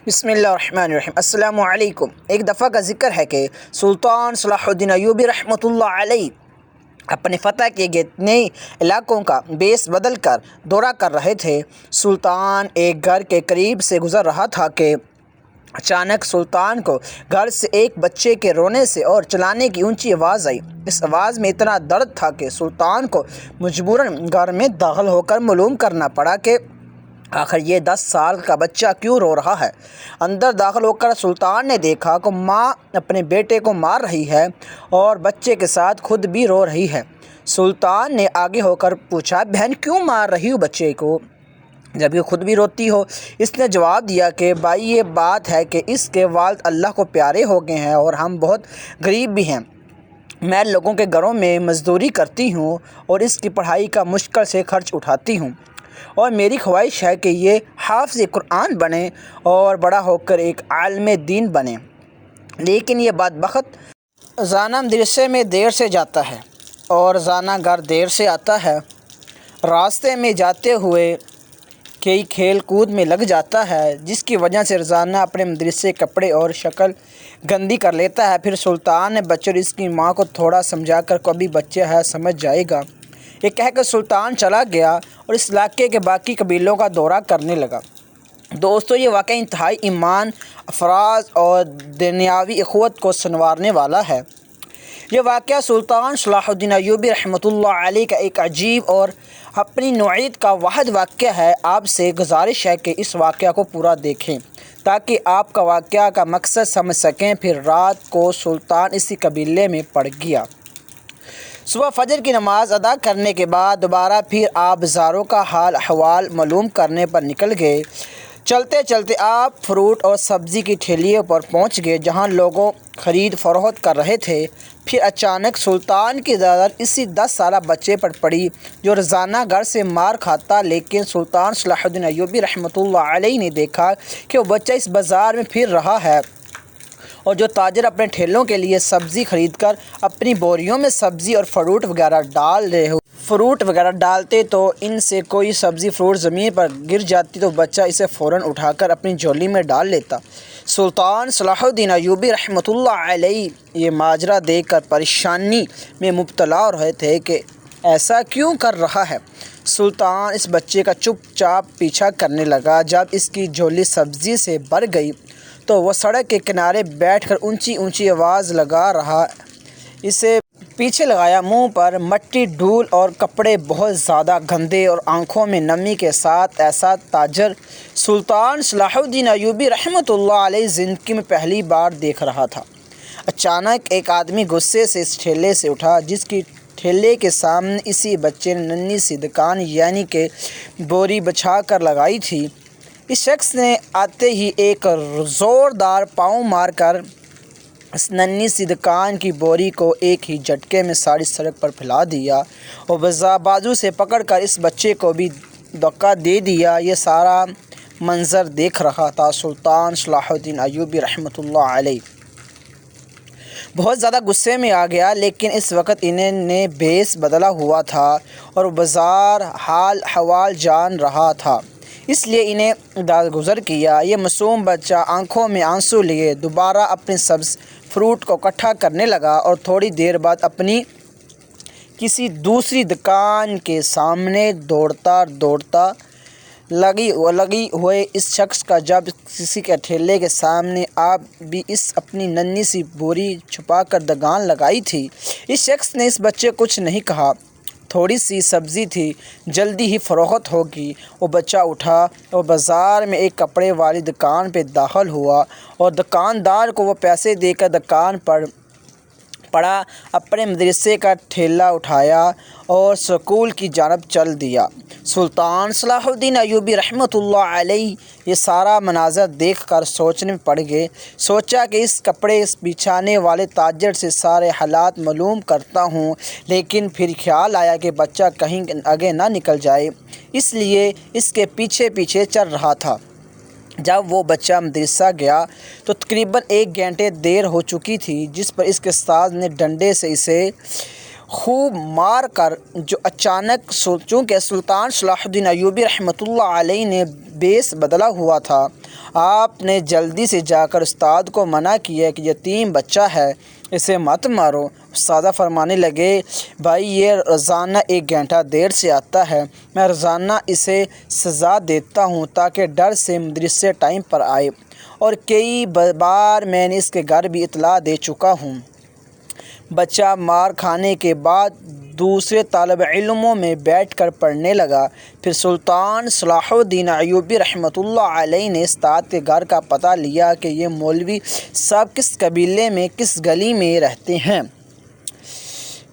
بسم اللہ الرحمن الرحیم۔ السلام علیکم۔ ایک دفعہ کا ذکر ہے کہ سلطان صلاح الدین ایوبی رحمۃ اللہ علیہ اپنے فتح کیے گئے نئے علاقوں کا بیس بدل کر دورہ کر رہے تھے۔ سلطان ایک گھر کے قریب سے گزر رہا تھا کہ اچانک سلطان کو گھر سے ایک بچے کے رونے سے اور چلانے کی اونچی آواز آئی۔ اس آواز میں اتنا درد تھا کہ سلطان کو مجبوراً گھر میں داخل ہو کر معلوم کرنا پڑا کہ آخر یہ 10 سال کا بچہ کیوں رو رہا ہے۔ اندر داخل ہو کر سلطان نے دیکھا کہ ماں اپنے بیٹے کو مار رہی ہے اور بچے کے ساتھ خود بھی رو رہی ہے۔ سلطان نے آگے ہو کر پوچھا، بہن کیوں مار رہی ہو بچے کو جب یہ خود بھی روتی ہو؟ اس نے جواب دیا کہ بھائی یہ بات ہے کہ اس کے والد اللہ کو پیارے ہو گئے ہیں اور ہم بہت غریب بھی ہیں۔ میں لوگوں کے گھروں میں مزدوری کرتی ہوں اور اس کی پڑھائی کا مشکل سے خرچ اٹھاتی ہوں، اور میری خواہش ہے کہ یہ حافظ قرآن بنے اور بڑا ہو کر ایک عالم دین بنے، لیکن یہ بدبخت زانہ مدرسے میں دیر سے جاتا ہے اور زانہ گھر دیر سے آتا ہے۔ راستے میں جاتے ہوئے کئی کھیل کود میں لگ جاتا ہے، جس کی وجہ سے روزانہ اپنے مدرسے کپڑے اور شکل گندی کر لیتا ہے۔ پھر سلطان نے بچے اور اس کی ماں کو تھوڑا سمجھا کر کبھی بچہ ہے سمجھ جائے گا یہ کہہ کر سلطان چلا گیا اور اس علاقے کے باقی قبیلوں کا دورہ کرنے لگا۔ دوستو، یہ واقعہ انتہائی ایمان افراز اور دنیاوی اخوت کو سنوارنے والا ہے۔ یہ واقعہ سلطان صلاح الدین ایوبی رحمۃ اللہ علیہ کا ایک عجیب اور اپنی نوعیت کا واحد واقعہ ہے۔ آپ سے گزارش ہے کہ اس واقعہ کو پورا دیکھیں تاکہ آپ کا واقعہ کا مقصد سمجھ سکیں۔ پھر رات کو سلطان اسی قبیلے میں پڑ گیا۔ صبح فجر کی نماز ادا کرنے کے بعد دوبارہ پھر آپ بازاروں کا حال احوال معلوم کرنے پر نکل گئے۔ چلتے چلتے آپ فروٹ اور سبزی کی ٹھیلیوں پر پہنچ گئے جہاں لوگوں خرید فروخت کر رہے تھے۔ پھر اچانک سلطان کی نظر اسی 10 سالہ بچے پر پڑی جو روزانہ گھر سے مار کھاتا، لیکن سلطان صلاح الدین ایوبی رحمۃ اللہ علیہ نے دیکھا کہ وہ بچہ اس بازار میں پھر رہا ہے اور جو تاجر اپنے ٹھیلوں کے لیے سبزی خرید کر اپنی بوریوں میں سبزی اور فروٹ وغیرہ ڈالتے تو ان سے کوئی سبزی فروٹ زمین پر گر جاتی تو بچہ اسے فوراً اٹھا کر اپنی جھولی میں ڈال لیتا۔ سلطان صلاح الدین ایوبی رحمۃ اللہ علیہ یہ ماجرا دیکھ کر پریشانی میں مبتلا ہو رہے تھے کہ ایسا کیوں کر رہا ہے۔ سلطان اس بچے کا چپ چاپ پیچھا کرنے لگا۔ جب اس کی جھولی سبزی سے بھر گئی تو وہ سڑک کے کنارے بیٹھ کر اونچی اونچی آواز لگا رہا، اسے پیچھے لگایا، منہ پر مٹی دھول اور کپڑے بہت زیادہ گندے اور آنکھوں میں نمی کے ساتھ ایسا تاجر سلطان صلاح الدین ایوبی رحمۃ اللہ علیہ زندگی میں پہلی بار دیکھ رہا تھا۔ اچانک ایک آدمی غصے سے اس ٹھیلے سے اٹھا جس کی ٹھیلے کے سامنے اسی بچے نے ننھی سی دکان یعنی کہ بوری بچھا کر لگائی تھی۔ اس شخص نے آتے ہی ایک زوردار پاؤں مار کر اس ننھی سی دکان کی بوری کو ایک ہی جھٹکے میں ساری سڑک پر پھیلا دیا اور بازو سے پکڑ کر اس بچے کو بھی دھکا دے دیا۔ یہ سارا منظر دیکھ رہا تھا سلطان صلاح الدین ایوبی رحمۃ اللہ علیہ بہت زیادہ غصے میں آ گیا، لیکن اس وقت انہیں نے بھیس بدلا ہوا تھا اور بازار حال احوال جان رہا تھا، اس لیے انہیں درگزر کیا۔ یہ معصوم بچہ آنکھوں میں آنسو لیے دوبارہ اپنے سبز فروٹ کو اکٹھا کرنے لگا اور تھوڑی دیر بعد اپنی کسی دوسری دکان کے سامنے دوڑتا لگی ہوئے اس شخص کا جب کسی کے ٹھیلے کے سامنے آپ بھی اس اپنی ننھی سی بوری چھپا کر دکان لگائی تھی۔ اس شخص نے اس بچے کو کچھ نہیں کہا، تھوڑی سی سبزی تھی، جلدی ہی فروخت ہوگی۔ وہ بچہ اٹھا اور بازار میں ایک کپڑے والی دکان پہ داخل ہوا اور دکاندار کو وہ پیسے دے کر دکان پر پڑا، اپنے مدرسے کا ٹھیلا اٹھایا اور سکول کی جانب چل دیا۔ سلطان صلاح الدین ایوبی رحمۃ اللہ علیہ یہ سارا مناظر دیکھ کر سوچنے میں پڑ گئے۔ سوچا کہ اس کپڑے بچھانے والے تاجر سے سارے حالات معلوم کرتا ہوں، لیکن پھر خیال آیا کہ بچہ کہیں آگے نہ نکل جائے، اس لیے اس کے پیچھے پیچھے چل رہا تھا۔ جب وہ بچہ مدرسہ گیا تو تقریباً 1 گھنٹے دیر ہو چکی تھی، جس پر اس کے استاد نے ڈنڈے سے اسے خوب مار کر جو اچانک چونکہ سلطان صلاح الدین ایوبی رحمۃ اللہ علیہ نے بیس بدلا ہوا تھا، آپ نے جلدی سے جا کر استاد کو منع کیا کہ یتیم بچہ ہے، اسے مت مارو۔ استاد فرمانے لگے، بھائی یہ روزانہ 1 گھنٹہ دیر سے آتا ہے، میں روزانہ اسے سزا دیتا ہوں تاکہ ڈر سے مدرسے ٹائم پر آئے، اور کئی بار میں نے اس کے گھر بھی اطلاع دے چکا ہوں۔ بچہ مار کھانے کے بعد دوسرے طالب علموں میں بیٹھ کر پڑھنے لگا۔ پھر سلطان صلاح الدین ایوبی رحمۃ اللہ علیہ نے استاد کے گھر کا پتہ لیا کہ یہ مولوی صاحب کس قبیلے میں کس گلی میں رہتے ہیں۔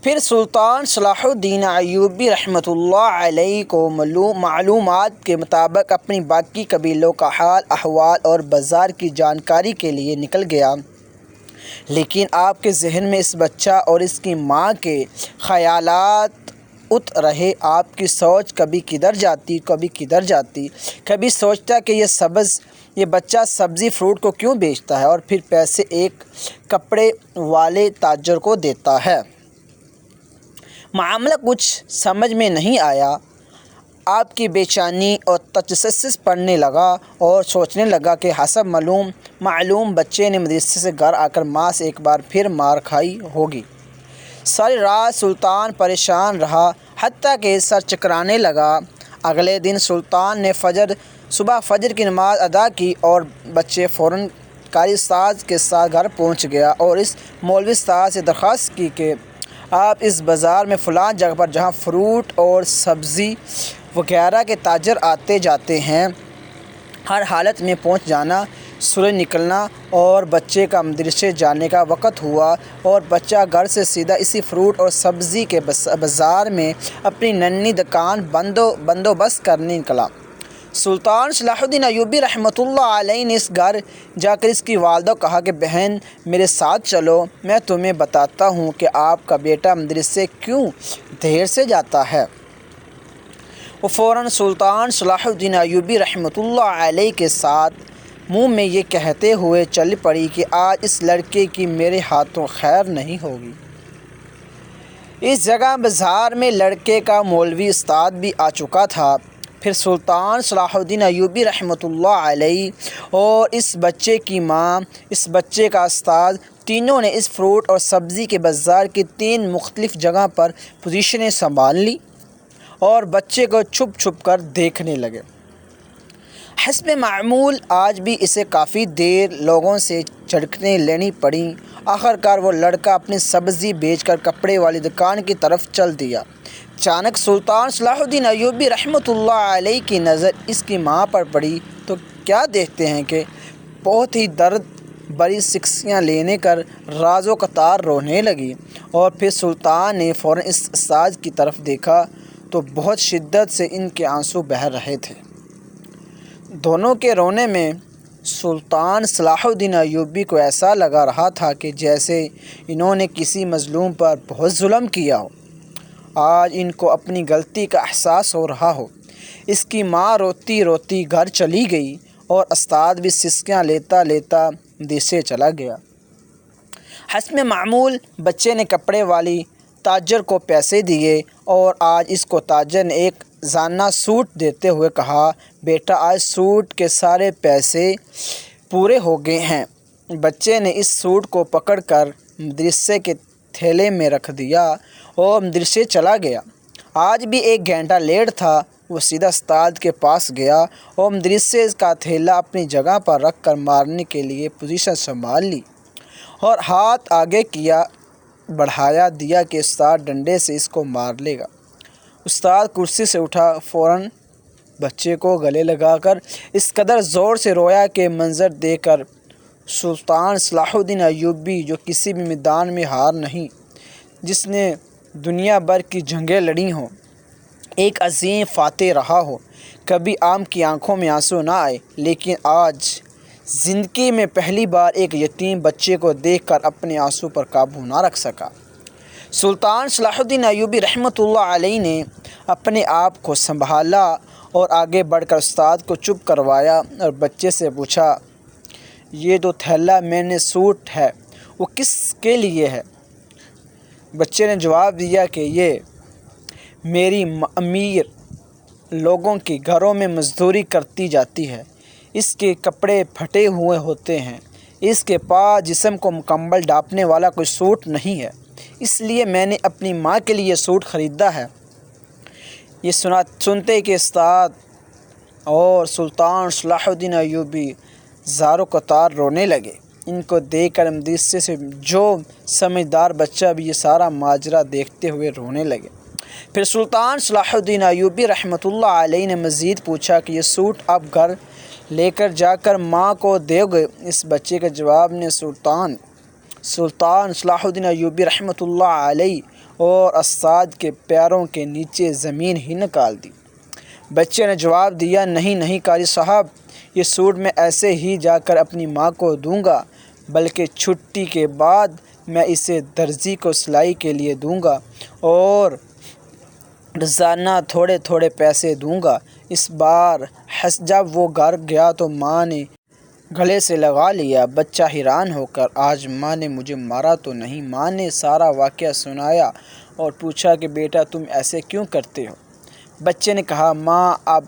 پھر سلطان صلاح الدین ایوبی رحمۃ اللہ علیہ کو معلومات کے مطابق اپنی باقی قبیلوں کا حال احوال اور بازار کی جانکاری کے لیے نکل گیا، لیکن آپ کے ذہن میں اس بچہ اور اس کی ماں کے خیالات ات رہے۔ آپ کی سوچ کبھی کدھر جاتی کبھی کدھر جاتی، کبھی سوچتا کہ یہ بچہ سبزی فروٹ کو کیوں بیچتا ہے اور پھر پیسے ایک کپڑے والے تاجر کو دیتا ہے۔ معاملہ کچھ سمجھ میں نہیں آیا۔ آپ کی بے چینی اور تجسس پڑنے لگا اور سوچنے لگا کہ حسب معلوم بچے نے مدرسے سے گھر آ کر ماں سے ایک بار پھر مار کھائی ہوگی۔ ساری رات سلطان پریشان رہا، حتیٰ کہ سر چکرانے لگا۔ اگلے دن سلطان نے صبح فجر کی نماز ادا کی اور بچے فوراً قاری استاد کے ساتھ گھر پہنچ گیا اور اس مولوی استاد سے درخواست کی کہ آپ اس بازار میں فلاں جگہ پر جہاں فروٹ اور سبزی وغیرہ کے تاجر آتے جاتے ہیں، ہر حالت میں پہنچ جانا۔ سورج نکلنا اور بچے کا مدرسے جانے کا وقت ہوا اور بچہ گھر سے سیدھا اسی فروٹ اور سبزی کے بازار میں اپنی ننھی دکان بندوبست کرنے نکلا۔ سلطان صلاح الدین ایوبی رحمۃ اللہ علیہ نے اس گھر جا کر اس کی والدہ کو کہا کہ بہن میرے ساتھ چلو، میں تمہیں بتاتا ہوں کہ آپ کا بیٹا مدرسے کیوں دیر سے جاتا ہے۔ وہ فوراً سلطان صلاح الدین ایوبی رحمۃ اللہ علیہ کے ساتھ منہ میں یہ کہتے ہوئے چل پڑی کہ آج اس لڑکے کی میرے ہاتھوں خیر نہیں ہوگی۔ اس جگہ بازار میں لڑکے کا مولوی استاد بھی آ چکا تھا۔ پھر سلطان صلاح الدین ایوبی رحمۃ اللہ علیہ اور اس بچے کی ماں، اس بچے کا استاد، تینوں نے اس فروٹ اور سبزی کے بازار کی 3 مختلف جگہ پر پوزیشنیں سنبھال لی اور بچے کو چھپ چھپ کر دیکھنے لگے۔ حسب معمول آج بھی اسے کافی دیر لوگوں سے جھڑکیں لینی پڑیں۔ آخرکار وہ لڑکا اپنی سبزی بیچ کر کپڑے والی دکان کی طرف چل دیا۔ اچانک سلطان صلاح الدین ایوبی رحمۃ اللہ علیہ کی نظر اس کی ماں پر پڑی تو کیا دیکھتے ہیں کہ بہت ہی درد بری سکسیاں لینے کر راز و قطار رونے لگی، اور پھر سلطان نے فوراً اس استاد کی طرف دیکھا تو بہت شدت سے ان کے آنسو بہہ رہے تھے۔ دونوں کے رونے میں سلطان صلاح الدین ایوبی کو ایسا لگا رہا تھا کہ جیسے انہوں نے کسی مظلوم پر بہت ظلم کیا ہو۔ آج ان کو اپنی غلطی کا احساس ہو رہا ہو۔ اس کی ماں روتی روتی گھر چلی گئی اور استاد بھی سسکیاں لیتا لیتا مدرسے چلا گیا۔ حسب معمول بچے نے کپڑے والی تاجر کو پیسے دیے اور آج اس کو تاجر نے ایک زانہ سوٹ دیتے ہوئے کہا، بیٹا آج سوٹ کے سارے پیسے پورے ہو گئے ہیں۔ بچے نے اس سوٹ کو پکڑ کر مدرسے کے تھیلے میں رکھ دیا اور مدرسے چلا گیا۔ آج بھی 1 گھنٹہ لیٹ تھا۔ وہ سیدھا استاد کے پاس گیا اور مدرسے کا تھیلا اپنی جگہ پر رکھ کر مارنے کے لیے پوزیشن سنبھال لی اور ہاتھ آگے بڑھایا دیا کہ استاد ڈنڈے سے اس کو مار لے گا۔ استاد کرسی سے اٹھا، فوراً بچے کو گلے لگا کر اس قدر زور سے رویا کہ منظر دیکھ کر سلطان صلاح الدین ایوبی، جو کسی بھی میدان میں ہار نہیں، جس نے دنیا بھر کی جنگیں لڑی ہوں، ایک عظیم فاتح رہا ہو، کبھی عام کی آنکھوں میں آنسو نہ آئے، لیکن آج زندگی میں پہلی بار ایک یتیم بچے کو دیکھ کر اپنے آنسو پر قابو نہ رکھ سکا۔ سلطان صلاح الدین ایوبی رحمۃ اللہ علیہ نے اپنے آپ کو سنبھالا اور آگے بڑھ کر استاد کو چپ کروایا اور بچے سے پوچھا، یہ جو تھیلا میں نے سوٹ ہے وہ کس کے لیے ہے؟ بچے نے جواب دیا کہ یہ میری امیر لوگوں کے گھروں میں مزدوری کرتی جاتی ہے، اس کے کپڑے پھٹے ہوئے ہوتے ہیں، اس کے پاس جسم کو مکمل ڈھانپنے والا کوئی سوٹ نہیں ہے، اس لیے میں نے اپنی ماں کے لیے سوٹ خریدا ہے۔ یہ سنتے کہ استاد اور سلطان صلاح الدین ایوبی زار و قطار رونے لگے۔ ان کو دیکھ کر مدرسے سے جو سمجھدار بچہ بھی یہ سارا ماجرا دیکھتے ہوئے رونے لگے۔ پھر سلطان صلاح الدین ایوبی رحمۃ اللہ علیہ نے مزید پوچھا کہ یہ سوٹ آپ گھر لے کر جا کر ماں کو دے گے؟ اس بچے کے جواب نے سلطان صلاح الدین ایوبی رحمۃ اللہ علیہ اور استاد کے پیروں کے نیچے زمین ہی نکال دی۔ بچے نے جواب دیا، نہیں قاری صاحب، یہ سوٹ میں ایسے ہی جا کر اپنی ماں کو دوں گا، بلکہ چھٹی کے بعد میں اسے درزی کو سلائی کے لیے دوں گا اور روزانہ تھوڑے تھوڑے پیسے دوں گا۔ اس بار جب وہ گھر گیا تو ماں نے گلے سے لگا لیا۔ بچہ حیران ہو کر، آج ماں نے مجھے مارا تو نہیں؟ ماں نے سارا واقعہ سنایا اور پوچھا کہ بیٹا تم ایسے کیوں کرتے ہو؟ بچے نے کہا، ماں آپ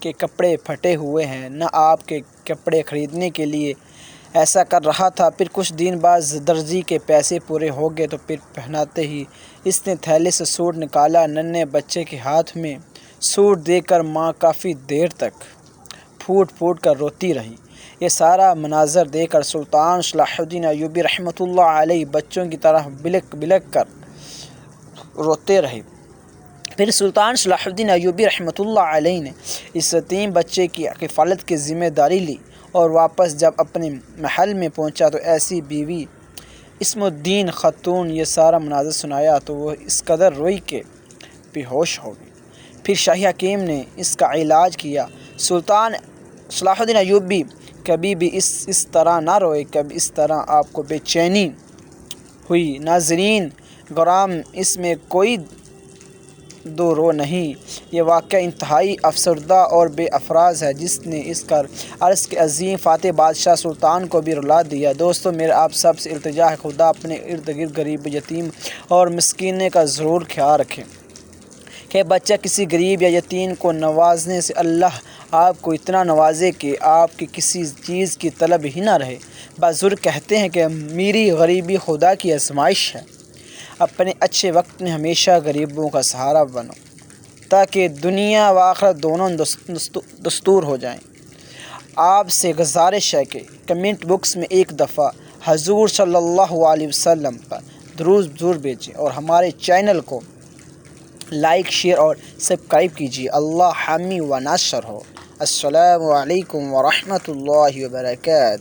کے کپڑے پھٹے ہوئے ہیں، نہ آپ کے کپڑے خریدنے کے لیے ایسا کر رہا تھا، پھر کچھ دن بعد درزی کے پیسے پورے ہو گئے تو پھر پہناتے ہی اس نے تھیلے سے سوٹ نکالا۔ ننھے بچے کے ہاتھ میں سوٹ دیکھ کر ماں کافی دیر تک پھوٹ پھوٹ کر روتی رہی۔ یہ سارا مناظر دیکھ کر سلطان صلاح الدین ایوبی رحمۃ اللہ علیہ بچوں کی طرح بلک بلک کر روتے رہے۔ پھر سلطان صلاح الدین ایوبی رحمۃ اللہ علیہ نے اس یتیم بچے کی کفالت کی ذمہ داری لی اور واپس جب اپنے محل میں پہنچا تو ایسی بیوی اسم الدین خاتون یہ سارا مناظر سنایا تو وہ اس قدر روئی کہ بے ہوش ہو گئی۔ پھر شاہی حکیم نے اس کا علاج کیا۔ سلطان صلاح الدین ایوبی کبھی بھی اس طرح نہ روئے، کبھی اس طرح آپ کو بے چینی ہوئی۔ ناظرین گرام، اس میں کوئی دو رو نہیں، یہ واقعہ انتہائی افسردہ اور بے افراز ہے جس نے اس عرص کے عظیم فاتح بادشاہ سلطان کو بھی رلا دیا۔ دوستو، میرا آپ سب سے التجا ہے، خدا اپنے ارد گرد غریب، یتیم اور مسکین کا ضرور خیال رکھے کہ بچہ کسی غریب یا یتیم کو نوازنے سے اللہ آپ کو اتنا نوازے کہ آپ کی کسی چیز کی طلب ہی نہ رہے۔ بزرگ کہتے ہیں کہ میری غریبی خدا کی آزمائش ہے۔ اپنے اچھے وقت میں ہمیشہ غریبوں کا سہارا بنو تاکہ دنیا و آخرت دونوں دستور ہو جائیں۔ آپ سے گزارش ہے کہ کمنٹ باکس میں ایک دفعہ حضور صلی اللہ علیہ وسلم پر درود ضرور بھیجیں اور ہمارے چینل کو لائک، شیئر اور سبسکرائب کیجیے۔ اللہ حامی و ناصر ہو۔ السلام علیکم ورحمۃ اللہ وبرکاتہ۔